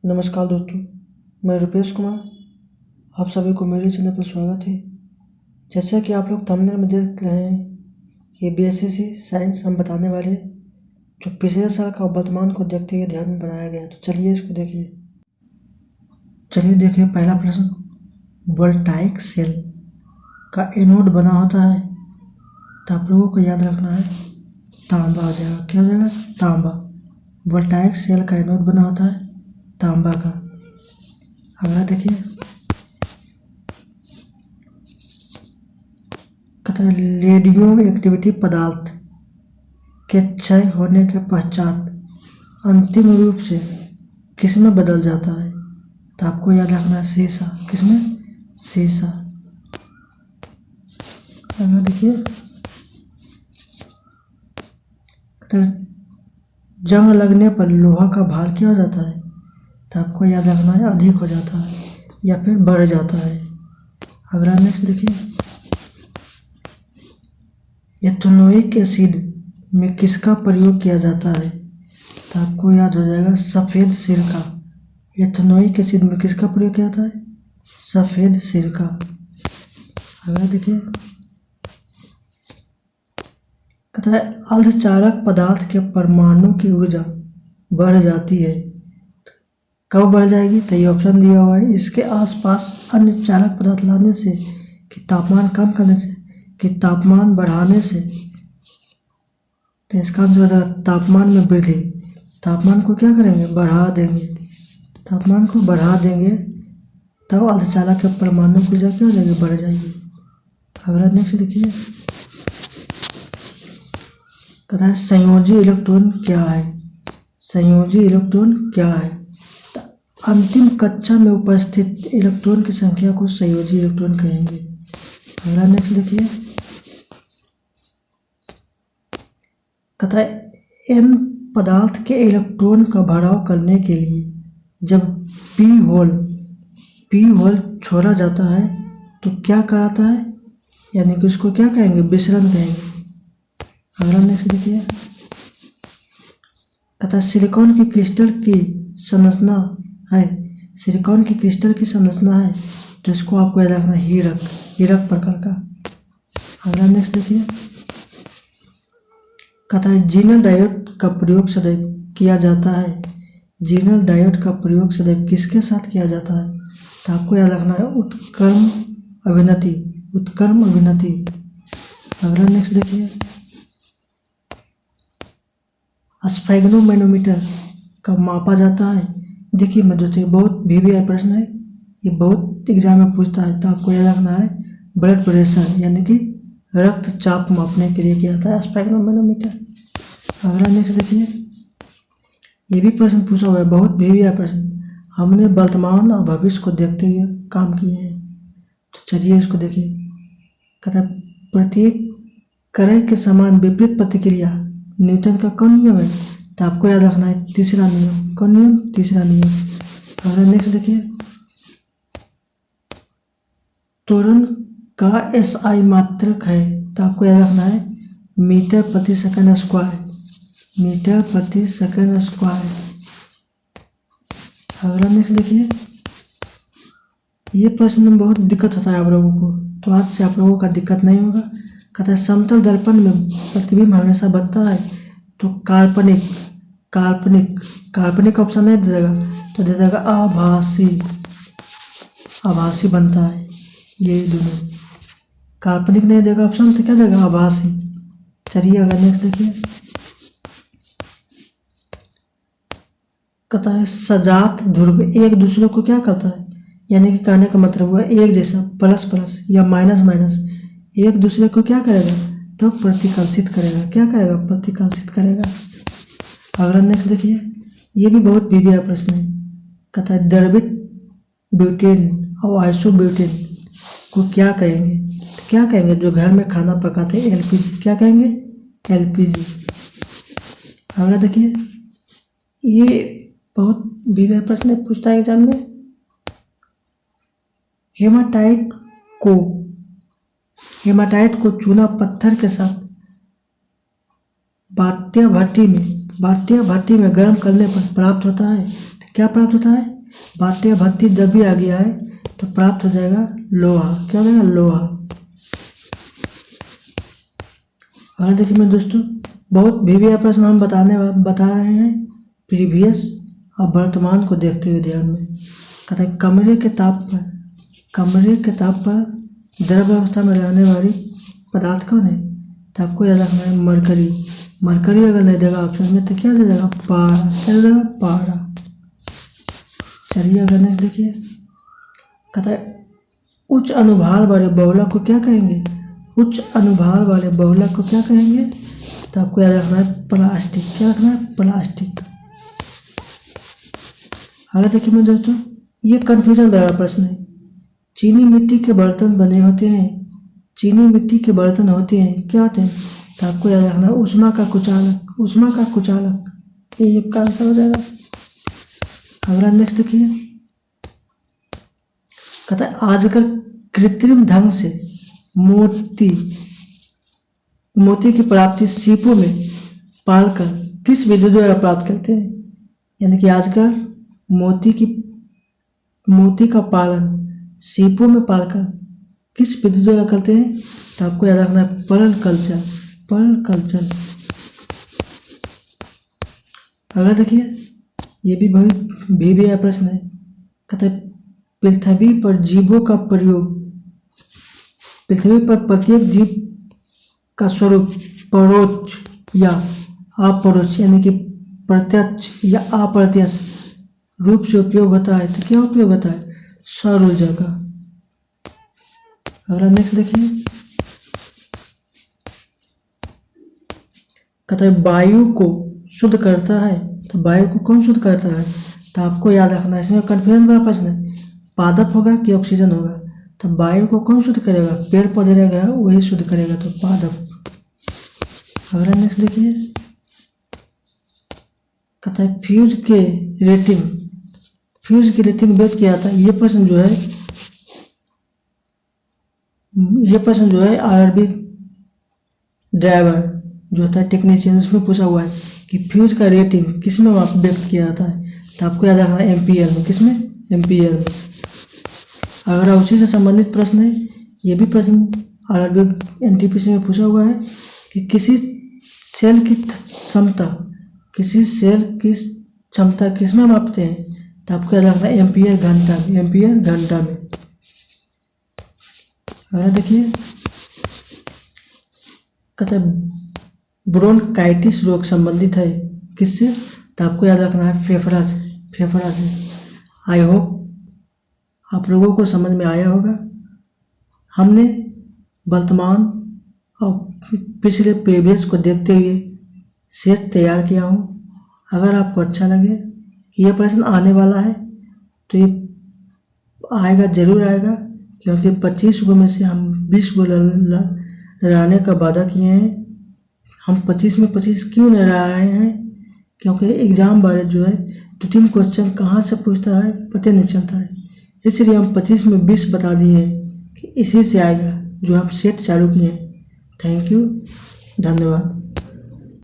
नमस्कार दोस्तों, मैं रुपेश कुमार। आप सभी को मेरे चैनल पर स्वागत है। जैसा कि आप लोग थंबनेल में देख रहे हैं कि बीएससी साइंस हम बताने वाले हैं, जो पिछले साल का वर्तमान को देखते हुए ध्यान में बनाया गया है। तो चलिए इसको देखिए। पहला प्रश्न, वोल्टाइक सेल का एनोड बना होता है, तो आप लोगों को याद रखना है तांबा हो जाएगा। क्या हो जाएगा? तांबा। वोल्टाइक सेल का एनोड बना होता है तांबा का। अगला देखिए, रेडियो एक्टिविटी पदार्थ के क्षय होने के पश्चात अंतिम रूप से किसमें बदल जाता है? तो आपको याद रखना है सीसा। किसमें? सीसा। अगला देखिए, जंग लगने पर लोहा का भार क्या हो जाता है? तो आपको याद रखना है अधिक हो जाता है या फिर बढ़ जाता है। अगला नेक्स्ट देखिए, एथेनोइक एसिड में किसका प्रयोग किया जाता है? तो आपको याद हो जाएगा सफ़ेद सिरका। एथेनोइक एसिड में किसका प्रयोग किया जाता है? सफ़ेद सिरका। अगला देखिए, कहता है अर्धचालक पदार्थ के परमाणु की ऊर्जा बढ़ जाती है। कब बढ़ जाएगी? तो ये ऑप्शन दिया हुआ है, इसके आसपास अन्य चालक पदार्थ लाने से, कि तापमान कम करने से, कि तापमान बढ़ाने से। तो इसका आंसर हो जाएगा तापमान में वृद्धि। तापमान को क्या करेंगे? बढ़ा देंगे। तापमान को बढ़ा देंगे तब अर्धचालक के परमाणु की ऊर्जा क्या हो जाएगी? बढ़ जाएगी। अगला नेक्स्ट देखिए, कहता है संयोजी इलेक्ट्रॉन क्या है? संयोजी इलेक्ट्रॉन क्या है? तो अंतिम कक्षा में उपस्थित इलेक्ट्रॉन की संख्या को संयोजी इलेक्ट्रॉन कहेंगे। अगला नेक्स्ट देखिए, कहता है एन पदार्थ के इलेक्ट्रॉन का भराव करने के लिए जब पी होल छोड़ा जाता है तो क्या कराता है? यानी कि उसको क्या कहेंगे? विसरण कहेंगे। अगला नेक्स्ट देखिए, कहता है सिलिकॉन की क्रिस्टल की संरचना है। सिलिकॉन की क्रिस्टल की संरचना है तो इसको आपको याद रखना है हीरक प्रकार का। अगला नेक्स्ट देखिए, कहता है जीनल डायोड का प्रयोग सदैव किया जाता है। जीनल डायोड का प्रयोग सदैव किसके साथ किया जाता है? तो आपको याद रखना है उत्क्रम अभिनति। अगला नेक्स्ट देखिए, स्फैग्नोमैनोमीटर का मापा जाता है। देखिए मैं दोस्तों, बहुत वीवीआई प्रश्न है, ये बहुत एग्जाम में पूछता है। तो आपको याद रखना है ब्लड प्रेशर यानी कि रक्तचाप मापने के लिए किया जाता है स्फैग्नोमैनोमीटर। अगला नेक्स्ट देखिए, ये भी प्रश्न पूछा हुआ है, बहुत वीवीआई प्रश्न। हमने वर्तमान और भविष्य को देखते हुए काम किए हैं। तो चलिए इसको देखिए। कहता है प्रत्येक क्रय के समान विपरीत प्रतिक्रिया न्यूटन का कौन नियम है? तो आपको याद रखना है तीसरा नियम। कौन नियम? तीसरा नियम। अगला नेक्स्ट देखिए, त्वरण का एसआई मात्रक है। तो आपको याद रखना है मीटर प्रति सेकंड स्क्वायर। अगला नेक्स्ट देखिए, ये प्रश्न में बहुत दिक्कत होता है आप लोगों को, तो आज से आप लोगों का दिक्कत नहीं होगा। कहता है समतल दर्पण में प्रतिबिंब हमेशा बनता है तो काल्पनिक ऑप्शन नहीं दे देगा, तो दे देगा आभासी बनता है। ये दोनों काल्पनिक नहीं देगा ऑप्शन, तो क्या देगा? आभासी। चलिए अगर नेक्स्ट देखिए, कहता है सजात ध्रुव एक दूसरे को क्या करता है? यानी कि कहने का मतलब हुआ एक जैसा प्लस या माइनस एक दूसरे को क्या करेगा? तो प्रतिकर्षित करेगा। क्या करेगा? प्रतिकर्षित करेगा। अगला नेक्स्ट देखिए, ये भी बहुत वीवीआई प्रश्न है। कहता है द्रवित ब्यूटेन और आइसोब्यूटेन को क्या कहेंगे? तो क्या कहेंगे? जो घर में खाना पकाते हैं एलपीजी। क्या कहेंगे? एलपीजी। अगला देखिए, ये बहुत वीवीआई प्रश्न पूछता है एग्जाम में। हेमाटाइट को चूना पत्थर के साथ बात्या भट्टी में गर्म करने पर प्राप्त होता है। क्या प्राप्त होता है? भाटे या भट्टी जब भी आ गया है तो प्राप्त हो जाएगा लोहा। क्या हो जाएगा? लोहा। और देखिए मेरे दोस्तों, बहुत VVI प्रश्न हम बता रहे हैं प्रीवियस और वर्तमान को देखते हुए ध्यान में। कहते हैं कमरे के ताप पर द्रव अवस्था में रहने वाली पदार्थ कौन है? तो आपको याद रखना है मरकरी। मरकरी अगर नहीं देगा ऑप्शन में तो क्या दे देगा? पारा। क्या दे देगा? पारा। चलिए अगर नेक्स्ट देखिए, कहता है उच्च अनुभार वाले बहुलक को क्या कहेंगे? उच्च अनुभार वाले बहुलक को क्या कहेंगे? तो आपको याद रखना है प्लास्टिक। क्या रखना है? प्लास्टिक। आगे देखिए मेरे दोस्तों, ये कंफ्यूजन वाला प्रश्न है। चीनी मिट्टी के बर्तन बने होते हैं, चीनी मिट्टी के बर्तन होते हैं, क्या होते हैं? तो आपको याद रखना है ऊष्मा का कुचालक। ऊष्मा का कुचालक, ये आपका आंसर हो जाएगा। अगला नेक्स्ट देखिए, कहता है आजकल कृत्रिम ढंग से मोती की प्राप्ति सीपों में पालकर किस विधि द्वारा प्राप्त करते हैं? यानी कि आजकल मोती का पालन सीपों में पालकर किस विधि द्वारा करते हैं? तो आपको याद रखना है पर्ल कल्चर। Perl culture. अगर देखिए, ये भी बहुत VVI प्रश्न है। कहते हैं पृथ्वी पर जीवों का प्रयोग, पृथ्वी पर प्रत्येक जीव का स्वरूप परोक्ष या अपरोक्ष यानी कि प्रत्यक्ष या अप्रत्यक्ष रूप से उपयोग होता है। तो क्या उपयोग होता है? सौर ऊर्जा का। अगला नेक्स्ट देखिए, कहता है वायु को शुद्ध करता है। तो वायु को कौन शुद्ध करता है? तो आपको याद रखना है, इसमें कन्फ्यूजन वाला प्रश्न है, पादप होगा कि ऑक्सीजन होगा? तो वायु को कौन शुद्ध करेगा? पेड़ पौधे रहेगा वही शुद्ध करेगा, तो पादप। अगला नेक्स्ट देखिए, कहता है फ्यूज की रेटिंग व्यक्त किया था। ये प्रश्न जो है RRB ड्राइवर जो होता है टेक्नीशियन, उसमें पूछा हुआ है कि फ्यूज का रेटिंग किस में व्यक्त किया जाता है? तो आपको याद रखना है एम्पियर में। किस में? एम्पियर में। अगर उसी से संबंधित प्रश्न है, ये भी प्रश्न RRB NTPC में पूछा हुआ है कि किसी सेल की क्षमता किस में मापते हैं? तो आपको याद रखना है एम्पियर घंटा में। एम्पियर घंटा में। अगर देखिए, कहते हैं ब्रोंकाइटिस रोग संबंधित है किससे? तो आपको याद रखना है फेफड़ा से। आई होप आप लोगों को समझ में आया होगा। हमने वर्तमान और पिछले प्रीवियस को देखते हुए सेट तैयार किया हूँ। अगर आपको अच्छा लगे कि यह प्रश्न आने वाला है तो ये आएगा, जरूर आएगा, क्योंकि 25 गो में से हम 20 गो लाने का वादा किए हैं। हम 25 में 25 क्यों नहीं ला रहे हैं? क्योंकि एग्ज़ाम बारे जो है 2-3 क्वेश्चन कहाँ से पूछता है पता नहीं चलता है, इसलिए हम 25 में 20 बता दिए हैं कि इसी से आएगा जो हम सेट चालू किए हैं। थैंक यू, धन्यवाद।